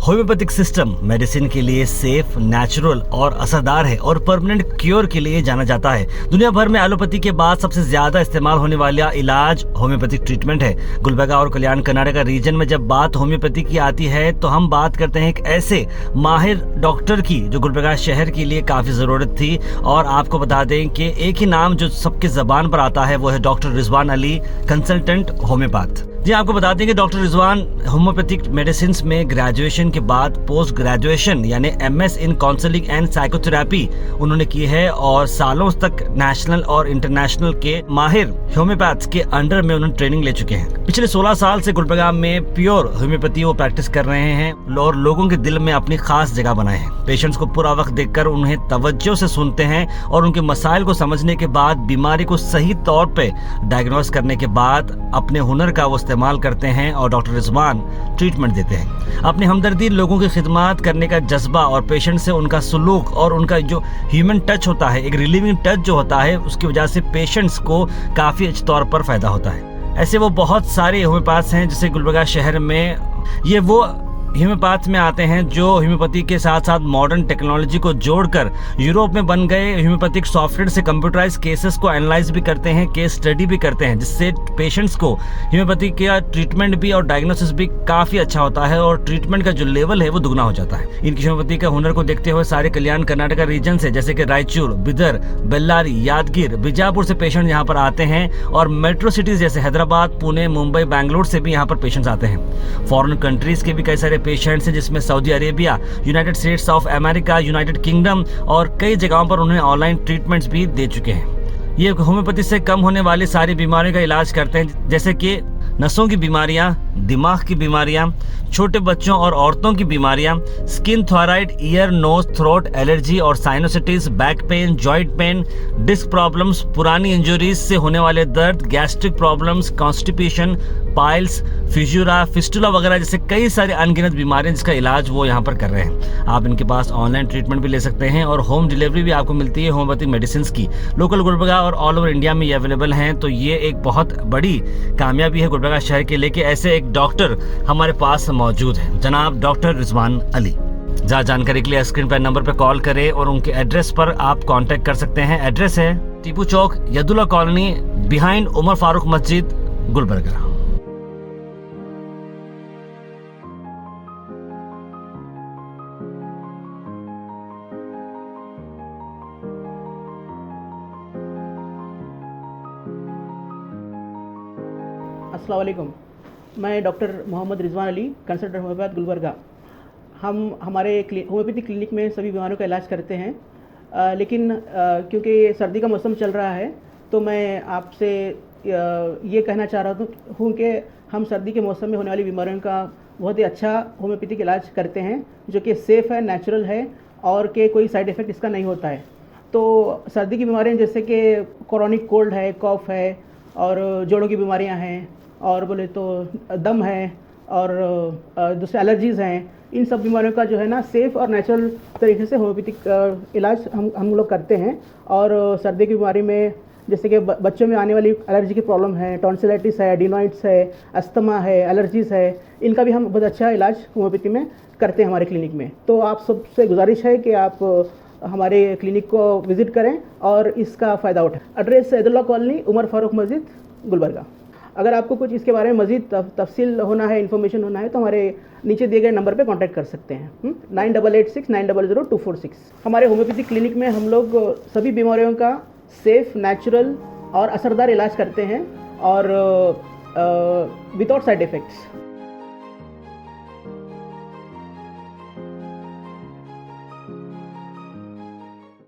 Homeopathic system medicine के लिए safe, natural और असरदार है और परमानेंट क्योर के लिए जाना जाता है। दुनिया भर में एलोपैथी के बाद सबसे ज्यादा इस्तेमाल होने वाला इलाज होम्योपैथिक ट्रीटमेंट है। गुलबर्गा और कल्याण कर्नाटका रीजन में जब बात होम्योपैथी की आती है तो हम बात करते हैं एक ऐसे माहिर डॉक्टर की जो गुलबर्गा शहर के लिए काफी जरूरत थी। और आपको बता दें कि एक ही नाम जो सबके जबान पर आता है वो है doctor Rizwan Ali, consultant homeopath. जी आपको बता दें कि डॉक्टर रिजवान होम्योपैथिक मेडिसिन में ग्रेजुएशन के बाद पोस्ट ग्रेजुएशन यानी MS in counselling and psychotherapy उन्होंने की है और सालों तक नेशनल और इंटरनेशनल के माहिर होम्योपैथ के अंडर में उन्होंने ट्रेनिंग ले चुके हैं। पिछले 16 साल से गुलबर्गा में प्योर होम्योपैथी वो प्रैक्टिस कर रहे हैं और लोगों के दिल में अपनी खास जगह बनाए हैं। पेशेंट्स को पूरा वक्त देखकर उन्हें तवज्जो से सुनते हैं और उनके मसाइल को समझने के बाद बीमारी को सही तौर पे डायग्नोस करने के बाद अपने हुनर का वो इस्तेमाल करते हैं और डॉक्टर रिजवान ट्रीटमेंट देते हैं। अपनी हमदर्दी, लोगों की खिदमत करने का जज्बा और पेशेंट से उनका सुलूक और उनका जो ह्यूमन टच होता है, एक रिलीविंग टच जो होता है, उसकी वजह से पेशेंट्स को काफ़ी अच्छे तौर पर फायदा होता है। ऐसे वो बहुत सारे होम्योपैथ्स हैं जैसे गुलबर्गा शहर में ये वो होम्योपैथ में आते हैं जो होम्योपैथी के साथ साथ मॉडर्न टेक्नोलॉजी को जोड़कर यूरोप में बन गए होम्योपैथिक सॉफ्टवेयर से कंप्यूटराइज केसेस को एनालाइज भी करते हैं, केस स्टडी भी करते हैं, जिससे पेशेंट्स को होम्योपैथी का ट्रीटमेंट भी और डायग्नोसिस भी काफ़ी अच्छा होता है और ट्रीटमेंट का जो लेवल है वो दुगना हो जाता है। इनकी होम्योपैथी का हुनर को देखते हुए सारे कल्याण कर्नाटका रीजन से जैसे कि रायचूर, बिदर, बेल्लारी, यादगीर, बीजापुर से पेशेंट यहाँ पर आते हैं और मेट्रो सिटीज जैसे हैदराबाद, पुणे, मुंबई, बैंगलोर से भी यहाँ पर पेशेंट्स आते हैं। फॉरेन कंट्रीज के भी कई सारे पेशेंट्स हैं जिसमें Saudi Arabia, United states of America, United kingdom और कई जगहों पर उन्हें ऑनलाइन ट्रीटमेंट्स भी दे चुके हैं। ये होम्योपैथी से कम होने वाली सारी बीमारियों का इलाज करते हैं जैसे कि नसों की बीमारियां, दिमाग की बीमारियां, छोटे बच्चों और औरतों की बीमारियां, skin, thyroid, ear, nose, throat, allergy और sinusitis, back pain, joint pain, disc problems, पुरानी इंजरीज से होने वाले दर्द, gastric problems, constipation, piles, fissure, fistula वगैरह जैसे कई सारी अनगिनत बीमारियां जिसका इलाज वो यहाँ पर कर रहे हैं। आप इनके पास ऑनलाइन ट्रीटमेंट भी ले सकते हैं और होम डिलीवरी भी आपको मिलती है होम्योपैथिक मेडिसिन की। लोकल गुलबर्गा और ऑल ओवर इंडिया में ये अवेलेबल हैं, तो ये एक बहुत बड़ी कामयाबी है गुलबर्गा शहर के लिए कि ऐसे एक डॉक्टर हमारे पास मौजूद है, जनाब डॉक्टर रिजवान अली। ज़्यादा जानकारी के लिए स्क्रीन पर नंबर पर कॉल करें और उनके एड्रेस पर आप कांटेक्ट कर सकते हैं। एड्रेस है टीपू चौक, यदुल्ला कॉलोनी, बिहाइंड उमर फारूक मस्जिद, गुलबर्गा। अस्सलाम वालेकुम। मैं doctor Mohammad Rizwan Ali, consultant homeopath Gulbarga. हम हमारे होम्योपैथी क्लिनिक में सभी बीमारियों का इलाज करते हैं, लेकिन क्योंकि सर्दी का मौसम चल रहा है तो मैं आपसे ये कहना चाह रहा हूँ कि हम सर्दी के मौसम में होने वाली बीमारियों का बहुत ही अच्छा होम्योपैथिक इलाज करते हैं जो कि सेफ़ है, नेचुरल है और कि कोई साइड इफ़ेक्ट इसका नहीं होता है। तो सर्दी की बीमारियाँ जैसे कि क्रोनिक कोल्ड है, कॉफ है और जोड़ों की बीमारियाँ हैं और बोले तो दम है और दूसरे एलर्जीज़ हैं, इन सब बीमारियों का जो है ना सेफ़ और नेचुरल तरीके से होम्योपैथिक इलाज हम लोग करते हैं। और सर्दी की बीमारी में जैसे कि बच्चों में आने वाली एलर्जी की प्रॉब्लम है, टॉन्सिलाइटिस है, एडिनॉइड्स है, अस्थमा है, एलर्जीज़ है, इनका भी हम बहुत अच्छा इलाज होम्योपैथी में करते हैं हमारे क्लिनिक में। तो आप सबसे गुजारिश है कि आप हमारे क्लिनिक को विज़िट करें और इसका फ़ायदा उठाएं। एड्रेस यदुल्ला कॉलोनी, उमर फारूक मस्जिद, गुलबर्गा। अगर आपको कुछ इसके बारे में मज़ीद तफसील होना है, इन्फॉर्मेशन होना है तो हमारे नीचे दिए गए नंबर पे कांटेक्ट कर सकते हैं 9886900246। हमारे होम्योपैथी क्लिनिक में हम लोग सभी बीमारियों का सेफ़, नेचुरल और असरदार इलाज करते हैं और विदाउट साइड इफ़ेक्ट्स।